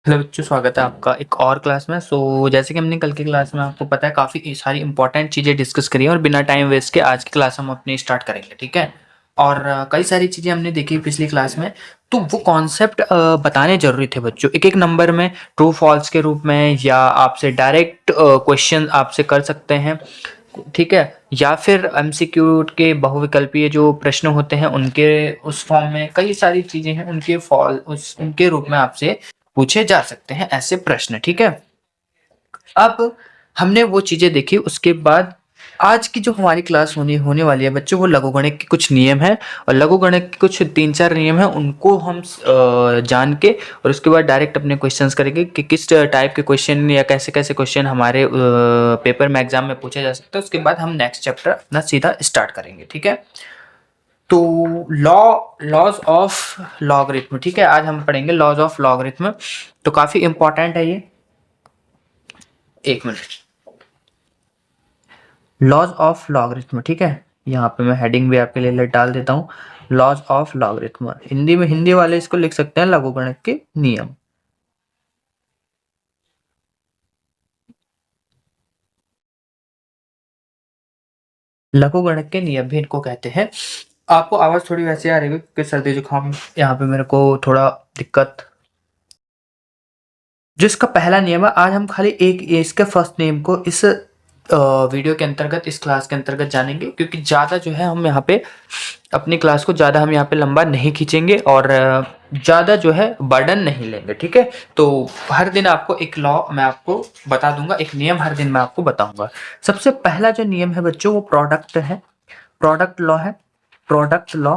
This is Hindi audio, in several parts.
हेलो बच्चों, स्वागत है आपका एक और क्लास में। जैसे कि हमने कल की क्लास में आपको पता है काफ़ी सारी इंपॉर्टेंट चीज़ें डिस्कस करी हैं और बिना टाइम वेस्ट के आज की क्लास हम अपनी स्टार्ट करेंगे, ठीक है। और कई सारी चीज़ें हमने देखी पिछली क्लास में, तो वो कॉन्सेप्ट बताने जरूरी थे बच्चों, एक एक नंबर में ट्रू फॉल्स के रूप में, या आपसे डायरेक्ट क्वेश्चन आपसे कर सकते हैं, ठीक है, या फिर एमसीक्यू के बहुविकल्पीय जो प्रश्न होते हैं उनके उस फॉर्म में कई सारी चीजें हैं, उनके रूप में आपसे पूछे जा सकते हैं ऐसे प्रश्न, ठीक है। अब हमने वो चीजें देखी, उसके बाद आज की जो हमारी क्लास होने वाली है बच्चों, वो लघुगणक के कुछ नियम है, और लघुगणक के कुछ 3-4 नियम है, उनको हम जान के और उसके बाद डायरेक्ट अपने क्वेश्चंस करेंगे कि किस टाइप के क्वेश्चन या कैसे कैसे क्वेश्चन हमारे पेपर में एग्जाम में पूछे जा सकते हैं। उसके बाद हम नेक्स्ट चैप्टर अपना सीधा स्टार्ट करेंगे, ठीक है। तो लॉज ऑफ लॉगरिथम, ठीक है, आज हम पढ़ेंगे लॉज ऑफ लॉगरिथम। तो काफी इंपॉर्टेंट है ये। एक मिनट, लॉज ऑफ लॉगरिथम, ठीक है। यहाँ पे मैं हेडिंग भी आपके लिए डाल देता हूँ, लॉज ऑफ लॉगरिथम। हिंदी में हिंदी वाले इसको लिख सकते हैं लघुगणक के नियम। लघुगणक के नियम भी इनको कहते हैं। आपको आवाज थोड़ी वैसे आ रही है क्योंकि सर्दी जुकाम यहाँ पे मेरे को थोड़ा दिक्कत। जो इसका पहला नियम है, आज हम खाली एक इसके फर्स्ट नियम को इस वीडियो के अंतर्गत, इस क्लास के अंतर्गत जानेंगे, क्योंकि ज़्यादा जो है हम यहाँ पे अपनी क्लास को ज़्यादा हम यहाँ पे लंबा नहीं खींचेंगे और ज़्यादा जो है बर्डन नहीं लेंगे, ठीक है। तो हर दिन आपको एक लॉ मैं आपको बता दूंगा, एक नियम हर दिन मैं आपको बताऊंगा। सबसे पहला जो नियम है बच्चों, वो प्रोडक्ट है, प्रोडक्ट लॉ है। प्रोडक्ट लॉ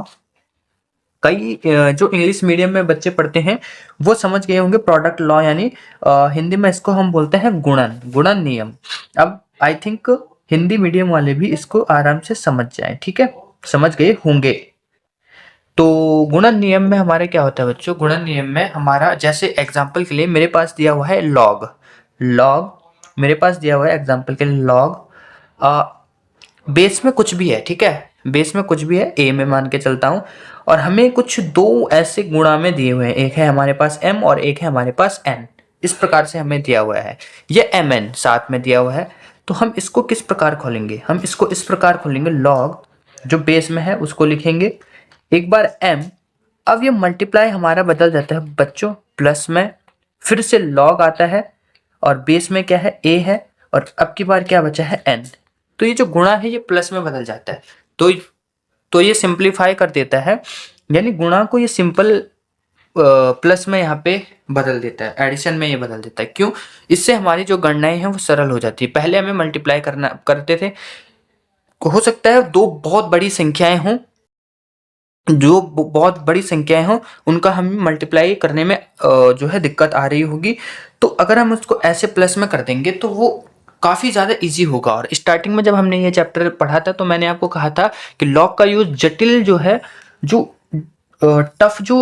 कई जो इंग्लिश मीडियम में बच्चे पढ़ते हैं वो समझ गए होंगे। प्रोडक्ट लॉ यानी हिंदी में इसको हम बोलते हैं गुणन, गुणन नियम। अब आई थिंक हिंदी मीडियम वाले भी इसको आराम से समझ जाएं, ठीक है, समझ गए होंगे। तो गुणन नियम में हमारे क्या होता है बच्चों, गुणन नियम में हमारा, जैसे एग्जाम्पल के लिए मेरे पास दिया हुआ है लॉग, लॉग मेरे पास दिया हुआ है एग्जाम्पल के लिए लॉग, बेस में कुछ भी है, ठीक है, बेस में कुछ भी है, ए में मान के चलता हूं, और हमें कुछ दो ऐसे गुणा में दिए हुए हैं, एक है हमारे पास m और एक है हमारे पास n। इस प्रकार से हमें दिया हुआ है, ये mn साथ में दिया हुआ है। तो हम इसको किस प्रकार खोलेंगे, हम इसको इस प्रकार खोलेंगे, लॉग जो बेस में है उसको लिखेंगे एक बार m। अब ये मल्टीप्लाई हमारा बदल जाता है बच्चों प्लस में, फिर से लॉग आता है और बेस में क्या है, a है, और अब की बार क्या बचा है, n। तो ये जो गुणा है ये प्लस में बदल जाता है, तो ये सिंप्लीफाई कर देता है, यानी गुणा को ये सिंपल प्लस में यहाँ पे बदल देता है, एडिशन में ये बदल देता है। क्यों? इससे हमारी जो गणनाएं हैं वो सरल हो जाती है। पहले हमें मल्टीप्लाई करते थे, हो सकता है दो बहुत बड़ी संख्याएं हों, जो बहुत बड़ी संख्याएं हों उनका हमें मल्टीप्लाई करने में जो है दिक्कत आ रही होगी। तो अगर हम उसको ऐसे प्लस में कर देंगे तो वो काफ़ी ज़्यादा इजी होगा। और स्टार्टिंग में जब हमने ये चैप्टर पढ़ा था तो मैंने आपको कहा था कि लॉग का यूज जटिल जो है, जो टफ जो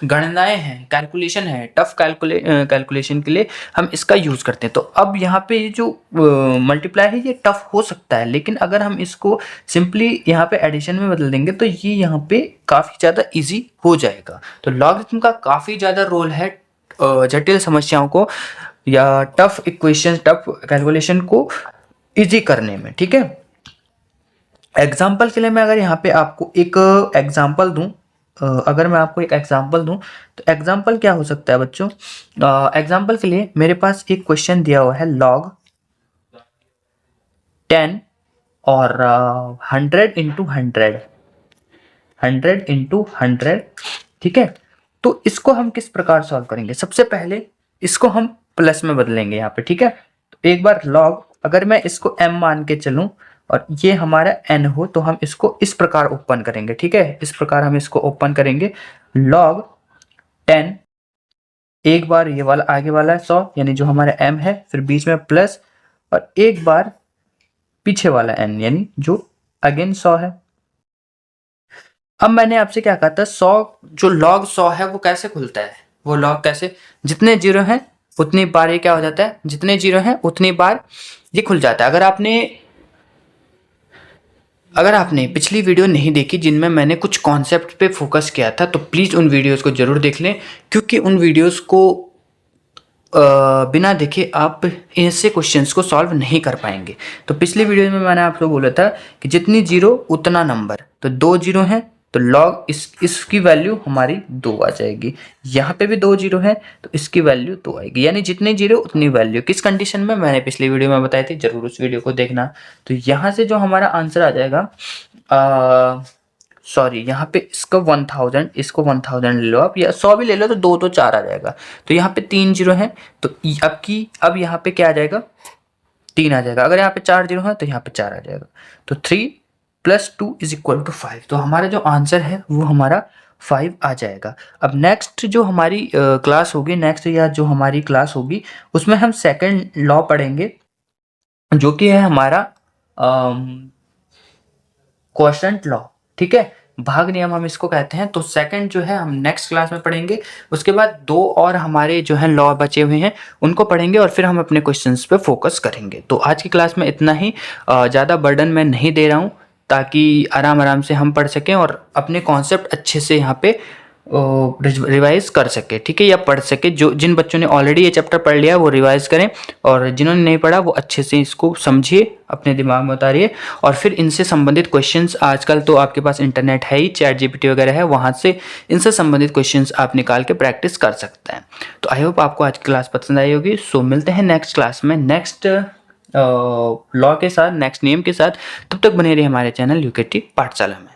गणनाएं हैं, कैलकुलेशन है, टफ कैलकुलेशन के लिए हम इसका यूज करते हैं। तो अब यहाँ पे ये जो मल्टीप्लाई है ये टफ हो सकता है, लेकिन अगर हम इसको सिंपली यहाँ पे एडिशन में बदल देंगे तो ये यहाँ पे काफ़ी ज़्यादा इजी हो जाएगा। तो लॉगरिथम का काफ़ी ज़्यादा रोल है जटिल समस्याओं को या टफ इक्वेशन, टफ कैलकुलेशन को इजी करने में, ठीक है। एग्जाम्पल के लिए मैं अगर यहाँ पे आपको एक एग्जाम्पल दूं, अगर मैं आपको एक एग्जाम्पल दूं तो एग्जाम्पल क्या हो सकता है बच्चों, एग्जाम्पल के लिए मेरे पास एक क्वेश्चन दिया हुआ है, लॉग 10 और 100 इंटू 100, ठीक है। तो इसको हम किस प्रकार सॉल्व करेंगे, सबसे पहले इसको हम प्लस में बदलेंगे यहाँ पे, ठीक है। तो एक बार लॉग, अगर मैं इसको m मान के चलूं और ये हमारा n हो तो हम इसको इस प्रकार ओपन करेंगे, ठीक है, इस प्रकार हम इसको ओपन करेंगे। log 10, एक बार ये वाला आगे वाला है 100 यानी जो हमारा m है, फिर बीच में प्लस, और एक बार पीछे वाला n यानी जो अगेन 100 है। अब मैंने आपसे क्या कहा था, 100 जो log 100 है वो कैसे खुलता है, वो log कैसे, जितने जीरो हैं उतनी बार ये क्या हो जाता है, जितने जीरो हैं उतनी बार ये खुल जाता है। अगर आपने पिछली वीडियो नहीं देखी जिनमें मैंने कुछ कॉन्सेप्ट पे फोकस किया था तो प्लीज़ उन वीडियोस को ज़रूर देख लें, क्योंकि उन वीडियोस को बिना देखे आप ऐसे क्वेश्चंस को सॉल्व नहीं कर पाएंगे। तो पिछली वीडियो में मैंने आपको बोला था कि जितनी जीरो उतना नंबर, तो 2 जीरो हैं तो लॉग इसकी वैल्यू हमारी 2 आ जाएगी। यहाँ पे भी 2 जीरो है तो इसकी वैल्यू 2 आएगी, यानी जितनी जीरो उतनी वैल्यू। किस कंडीशन में, मैंने पिछली वीडियो में बताई थी, जरूर उस वीडियो को देखना। तो यहाँ से जो हमारा आंसर आ जाएगा, सॉरी यहाँ पे इसका 1000, इसको 1000 ले लो आप, या 100 भी ले लो, तो 2 तो 4 आ जाएगा। तो यहाँ पे 3 जीरो है तो अब यहाँ पे क्या आ जाएगा, 3 आ जाएगा। अगर यहाँ पे 4 जीरो है तो यहाँ पे 4 आ जाएगा। तो 3 + 2 = 5। तो हमारा जो आंसर है वो हमारा 5 आ जाएगा। अब नेक्स्ट जो हमारी क्लास होगी, नेक्स्ट या जो हमारी क्लास होगी उसमें हम सेकंड लॉ पढ़ेंगे, जो कि है हमारा क्वोशंट लॉ। ठीक है, भाग नियम हम इसको कहते हैं। तो सेकंड जो है हम नेक्स्ट क्लास में पढ़ेंगे। उसके बाद 2 और हमारे जो है लॉ बचे हुए हैं उनको पढ़ेंगे और फिर हम अपने क्वेश्चंस पे फोकस करेंगे। तो आज की क्लास में इतना ही, ज़्यादा बर्डन मैं नहीं दे रहा हूँ, ताकि आराम आराम से हम पढ़ सकें और अपने कॉन्सेप्ट अच्छे से यहाँ पे रिवाइज कर सके। ठीक है, या पढ़ सके। जो जिन बच्चों ने ऑलरेडी ये चैप्टर पढ़ लिया वो रिवाइज करें, और जिन्होंने नहीं पढ़ा वो अच्छे से इसको समझिए, अपने दिमाग में उतारिए, और फिर इनसे संबंधित क्वेश्चंस, आजकल तो आपके पास इंटरनेट है ही, चैट जीपीटी वगैरह है, वहाँ से इनसे संबंधित क्वेश्चंस आप निकाल के प्रैक्टिस कर सकते हैं। तो आई होप आपको आज की क्लास पसंद आई होगी। सो मिलते हैं नेक्स्ट क्लास में, नेक्स्ट लॉ के साथ, नेक्स्ट नियम के साथ। तब तक बने रहिए हमारे चैनल यूकेटी पाठशाला में।